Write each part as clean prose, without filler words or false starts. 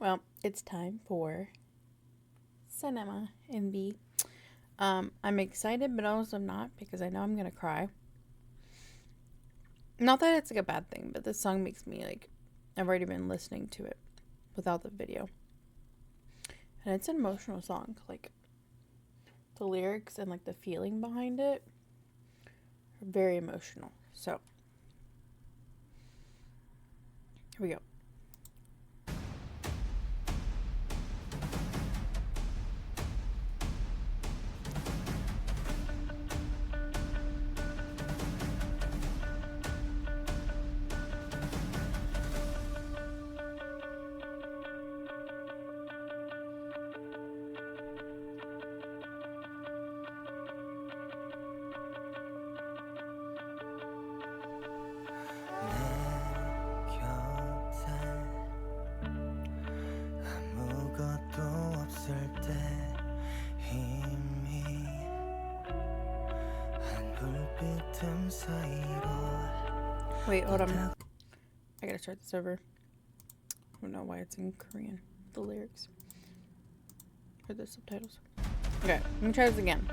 Well, it's time for cinema NB. I'm excited, but also not because I know I'm gonna cry. Not that it's like a bad thing, but this song makes me like I've already been listening to it without the video, and it's an emotional song. Like the lyrics and like the feeling behind it are very emotional. So here we go. Wait, hold on. I gotta start this over. I don't know why it's in Korean. The lyrics. Or the subtitles. Okay, let me try this again.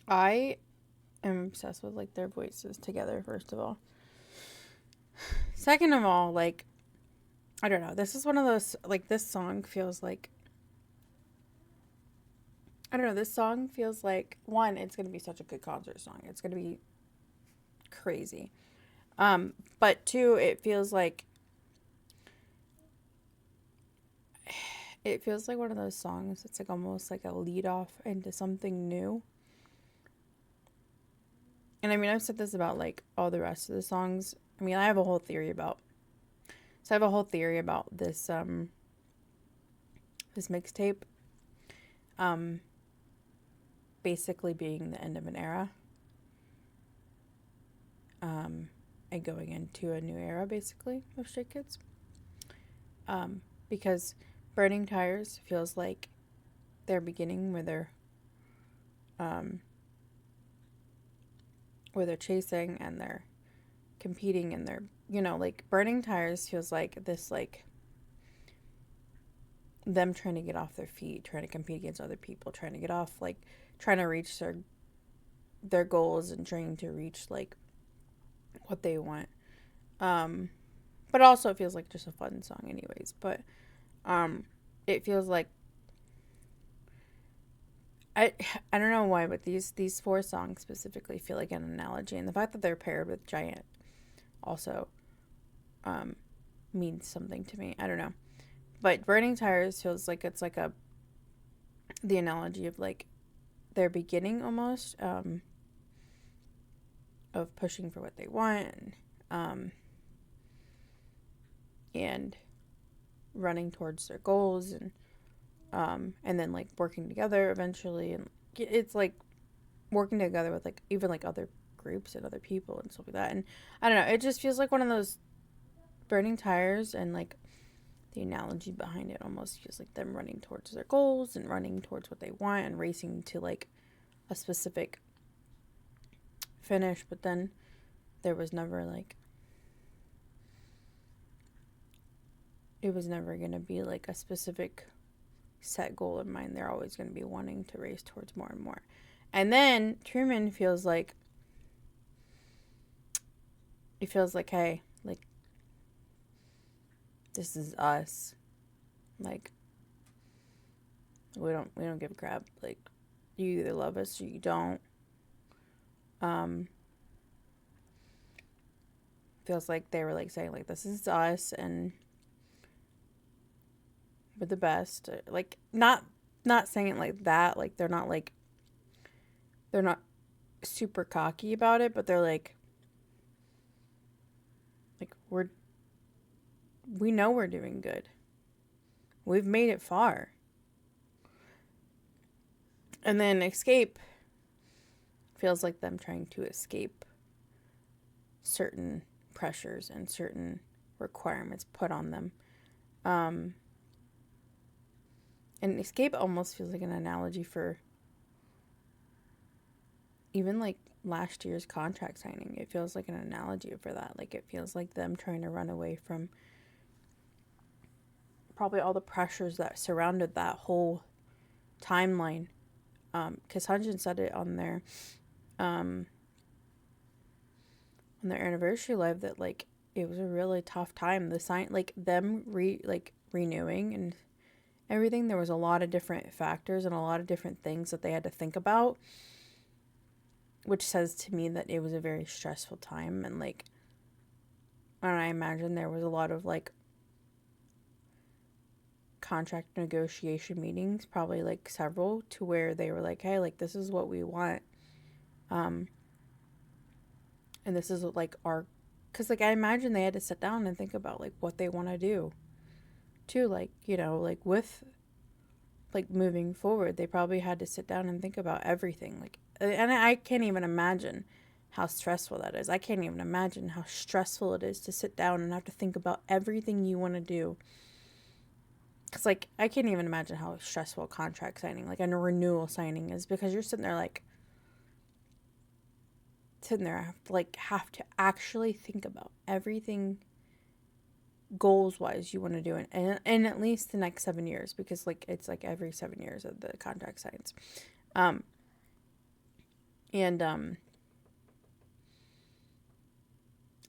I am obsessed with like their voices together, first of all. Second of all, like, I don't know. This is one of those, like, this song feels like, I don't know. This song feels like, one, it's going to be such a good concert song. It's going to be crazy. But two, it feels like one of those songs. It's like almost like a lead off into something new. And I mean, I've said this about like all the rest of the songs. I mean, I have a whole theory about, so I have a whole theory about this mixtape, basically being the end of an era, and going into a new era, basically, of Stray Kids. Because Burning Tires feels like their beginning where they're chasing and they're competing and they're, like Burning Tires feels like this, like them trying to get off their feet, trying to compete against other people, trying to get off, like trying to reach their goals and trying to reach like what they want. But also it feels like just a fun song anyways. But it feels like I I don't know why, but these four songs specifically feel like an analogy, and the fact that they're paired with Giant also means something to me. I don't know. But Burning Tires feels like it's like the analogy of like their beginning almost, of pushing for what they want, and running towards their goals, and then like working together eventually, and it's like working together with like even like other groups and other people and stuff like that. And I don't know, it just feels like one of those Burning Tires, and like the analogy behind it almost feels like them running towards their goals and running towards what they want and racing to like a specific finish. But then there was never like, it was never going to be like a specific set goal in mind. They're always going to be wanting to race towards more and more. And then Truman feels like, it feels like, hey, like, this is us. Like, we don't give a crap. Like, you either love us or you don't. Feels like they were like saying like, this is us and we're the best. Like, not saying it like that. Like, they're not super cocky about it, but they're like we know we're doing good. We've made it far. And then Escape feels like them trying to escape certain pressures and certain requirements put on them. And Escape almost feels like an analogy for even like last year's contract signing. It feels like an analogy for that. Like, it feels like them trying to run away from probably all the pressures that surrounded that whole timeline. Because Hyunjin said it on their anniversary live that like it was a really tough time. The sign, like them renewing and everything. There was a lot of different factors and a lot of different things that they had to think about, which says to me that it was a very stressful time. And like, and I imagine there was a lot of like contract negotiation meetings, probably like several, to where they were like, hey, like, this is what we want, and this is like our, because like I imagine they had to sit down and think about like what they want to do too, like, like with like moving forward. They probably had to sit down and think about everything, like, and I can't even imagine how stressful that is. I can't even imagine how stressful it is to sit down and have to think about everything you want to do. Because, like, I can't even imagine how stressful contract signing, like a renewal signing, is, because you're sitting there, have to actually think about everything goals-wise you want to do in at least the next 7 years, because, like, it's, like, every 7 years of the contract signs. And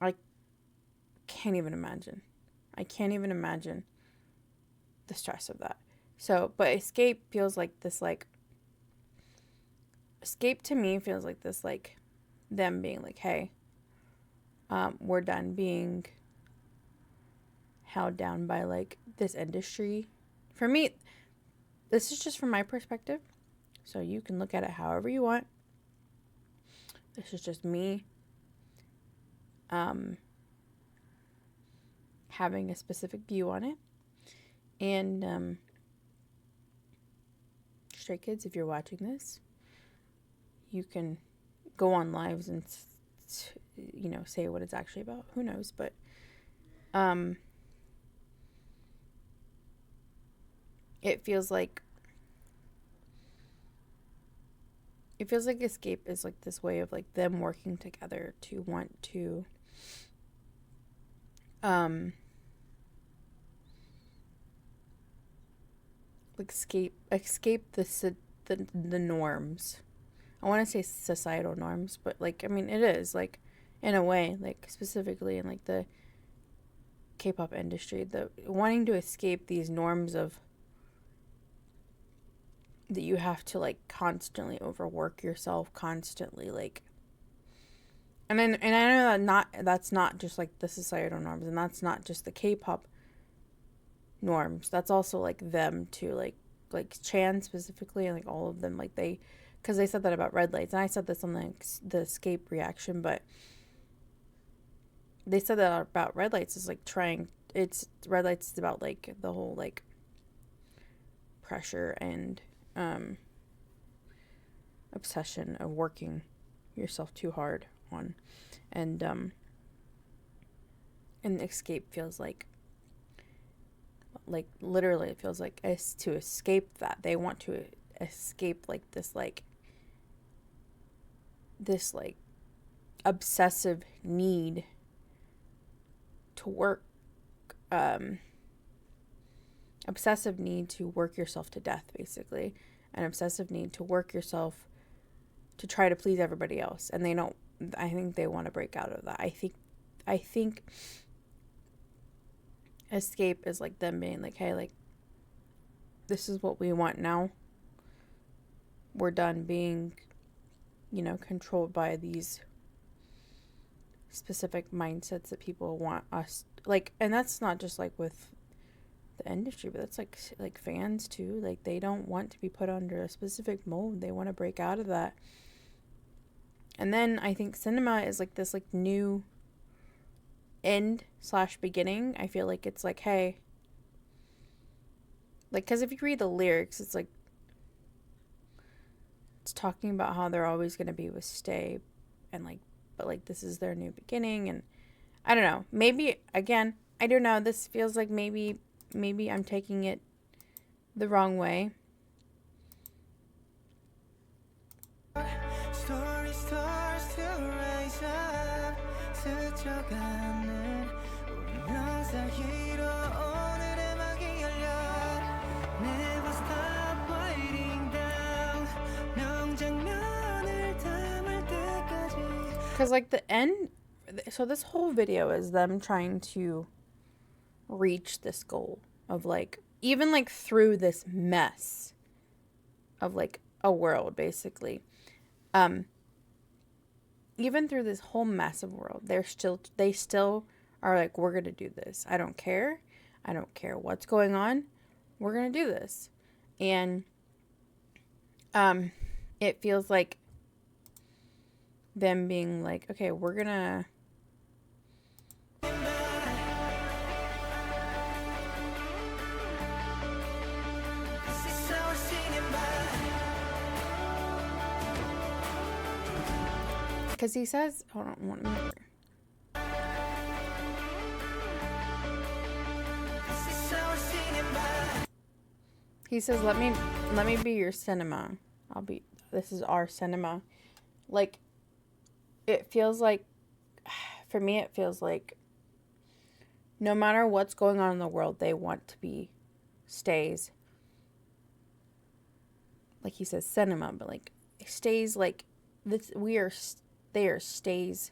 I can't even imagine. I can't even imagine the stress of that. So, but escape feels like this, like, escape to me feels like this, like, them being like, hey, we're done being held down by, like, this industry. For me, this is just from my perspective, so you can look at it however you want. This is just me having a specific view on it. And Stray Kids, if you're watching this, you can go on lives and say what it's actually about. Who knows? But it feels like escape is like this way of like them working together to want to like escape the norms. I want to say societal norms, but like, I mean, it is like, in a way, like specifically in like the K-pop industry, the wanting to escape these norms of that you have to like constantly overwork yourself, constantly like, and I know that's not just like the societal norms, and that's not just the K-pop norms. That's also like them too, like Chan specifically, and like all of them, like because they said that about red lights, and I said this on the escape reaction, but they said that about red lights is like red lights is about like the whole like pressure and obsession of working yourself too hard on, and escape feels like literally it feels like to escape that. They want to escape like this obsessive need to work, obsessive need to work yourself to death, basically, an obsessive need to work yourself to try to please everybody else. And I think they want to break out of that. I think escape is like them being like, hey, like, this is what we want now. We're done being, controlled by these specific mindsets that people want us, like, and that's not just like with the industry, but that's like fans too. Like, they don't want to be put under a specific mold. They want to break out of that. And then I think cinema is like this like new end/beginning. I feel like it's like, hey, like, because if you read the lyrics, it's like it's talking about how they're always going to be with Stay, and like, but like this is their new beginning. And I don't know, maybe again, I don't know, this feels like maybe I'm taking it the wrong way. Because like the end, so this whole video is them trying to reach this goal of like, even like through this mess of like a world, basically, even through this whole massive world, they still are like, we're gonna do this. I don't care what's going on, we're gonna do this. And it feels like them being like, okay, we're gonna because he says, hold on one minute. He says, let me be your cinema. This is our cinema. Like, it feels like, for me, it feels like no matter what's going on in the world, they want to be Stays. Like he says cinema, but like Stays, like they are Stay's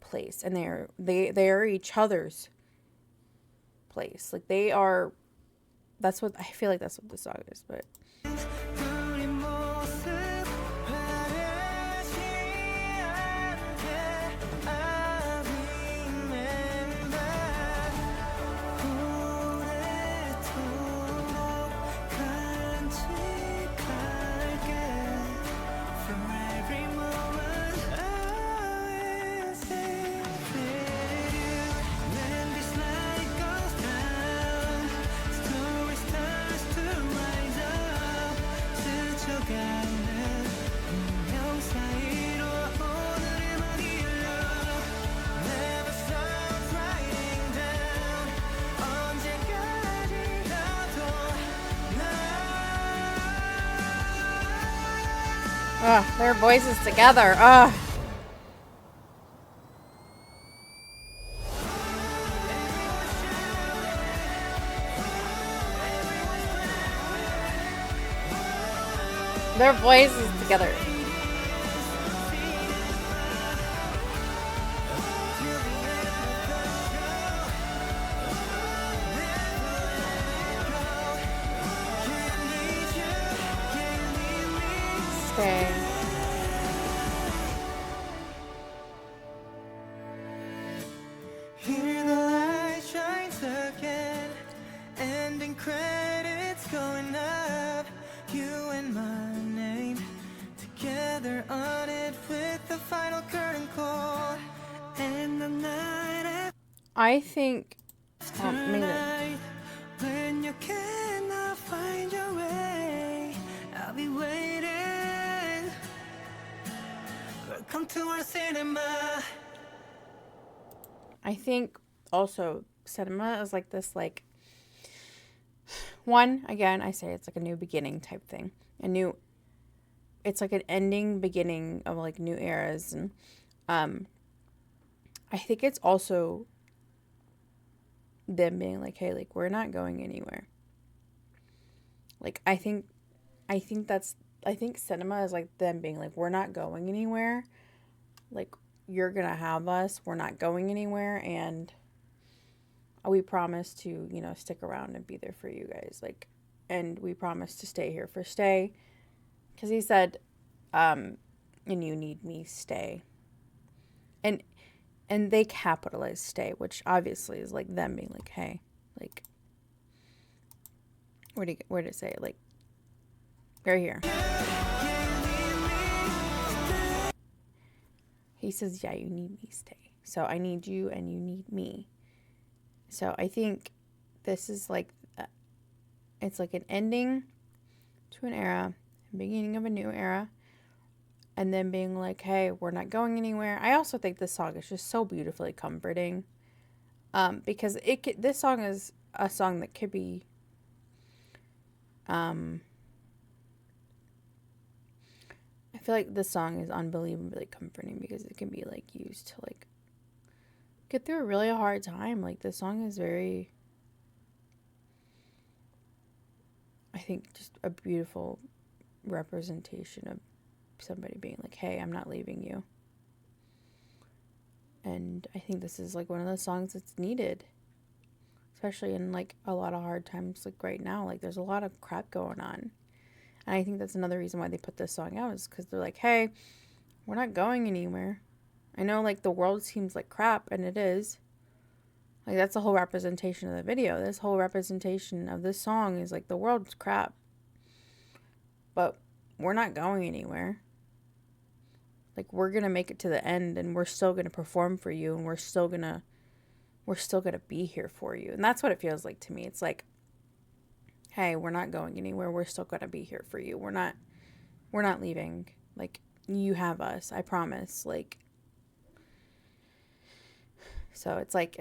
place, and they are each other's place. Like they are. That's what I feel like. That's what the song is, but. Their voices together. Their voices together. Stay. Here the light shines again, ending credits going up. You and my name together on it with the final curtain call. And the night I think. tonight, when you cannot find your way, I'll be waiting. Welcome to our cinema. I think also cinema is like this, like, one, again, I say it's like a new beginning type thing. It's like an ending, beginning of like new eras. And I think it's also them being like, hey, like, we're not going anywhere. Like, I think cinema is like them being like, we're not going anywhere. Like, you're gonna have us. We're not going anywhere, and we promise to, stick around and be there for you guys. Like, and we promise to stay here for Stay, because he said, and you need me, stay. And they capitalize Stay, which obviously is like them being like, hey, like, where did it say it? Like, right here. He says, yeah, you need me, Stay. So I need you and you need me. So I think this is like, it's like an ending to an era, beginning of a new era, and then being like, hey, we're not going anywhere. I also think this song is just so beautifully comforting, because this song is a song that could be, I feel like this song is unbelievably comforting because it can be like used to like get through a really hard time. Like, this song is very, I think, just a beautiful representation of somebody being like, hey, I'm not leaving you. And I think this is like one of those songs that's needed, especially in like a lot of hard times, like right now. Like, there's a lot of crap going on. And I think that's another reason why they put this song out, is because they're like, hey, we're not going anywhere. I know, like, the world seems like crap, and it is. Like, that's the whole representation of the video. This whole representation of this song is like, the world's crap, but we're not going anywhere. Like, we're gonna make it to the end, and we're still gonna perform for you, and we're still gonna be here for you. And that's what it feels like to me. It's like, hey, we're not going anywhere. We're still gonna be here for you. We're not leaving. Like, you have us. I promise. Like, so it's like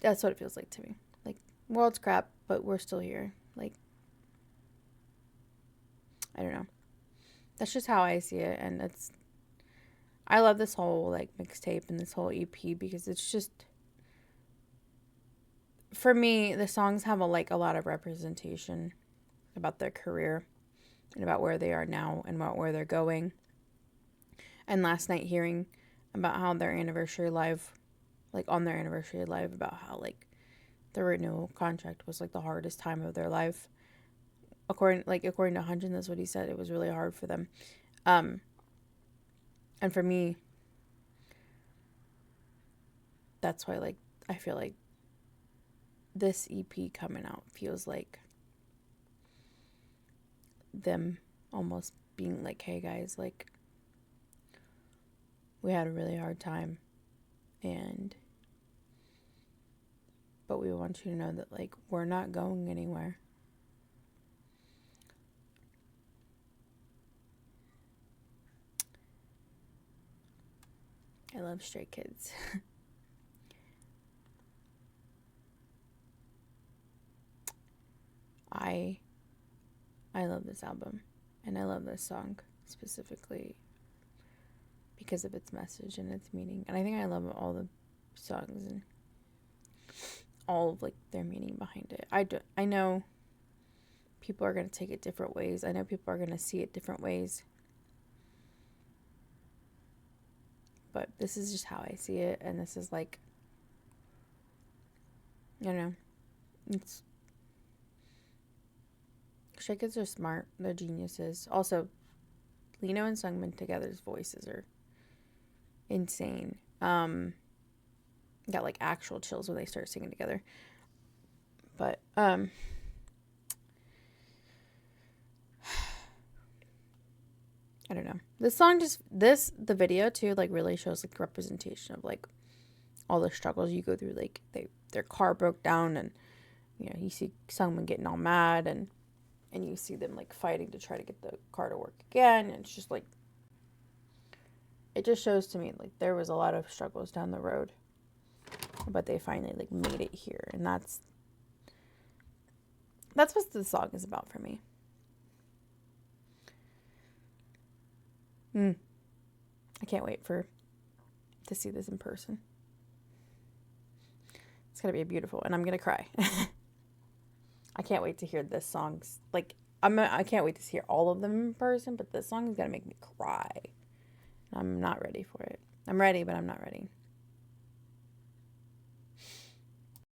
that's what it feels like to me. Like, world's crap, but we're still here. Like, I don't know. That's just how I see it, and I love this whole like mixtape and this whole EP because it's just, for me, the songs have a lot of representation about their career, and about where they are now and about where they're going. And last night hearing about how their anniversary live, like on their anniversary live, about how like the renewal contract was like the hardest time of their life. According to Hunjin, that's what he said. It was really hard for them. And for me, that's why like I feel like this EP coming out feels like them almost being like, hey guys, like we had a really hard time, but we want you to know that like we're not going anywhere. I love Stray Kids. I love this album, and I love this song specifically because of its message and its meaning. And I think I love all the songs and all of like their meaning behind it. I know people are going to take it different ways. I know people are going to see it different ways. But this is just how I see it, and this is like, you know, it's Stray Kids are smart. They're geniuses. Also, Leeknow and Seungmin together's voices are insane. Got like actual chills when they start singing together. But I don't know. This song the video too like really shows like representation of like all the struggles you go through. Like their car broke down, and you know you see Seungmin getting all mad, and you see them like fighting to try to get the car to work again. And it's just like, it just shows to me like there was a lot of struggles down the road, but they finally like made it here. And that's what the song is about for me. I can't wait to see this in person. It's gonna be beautiful, and I'm gonna cry. I can't wait to hear this song. Like I can't wait to hear all of them in person, but this song is gonna make me cry. I'm not ready for it. I'm ready, but I'm not ready.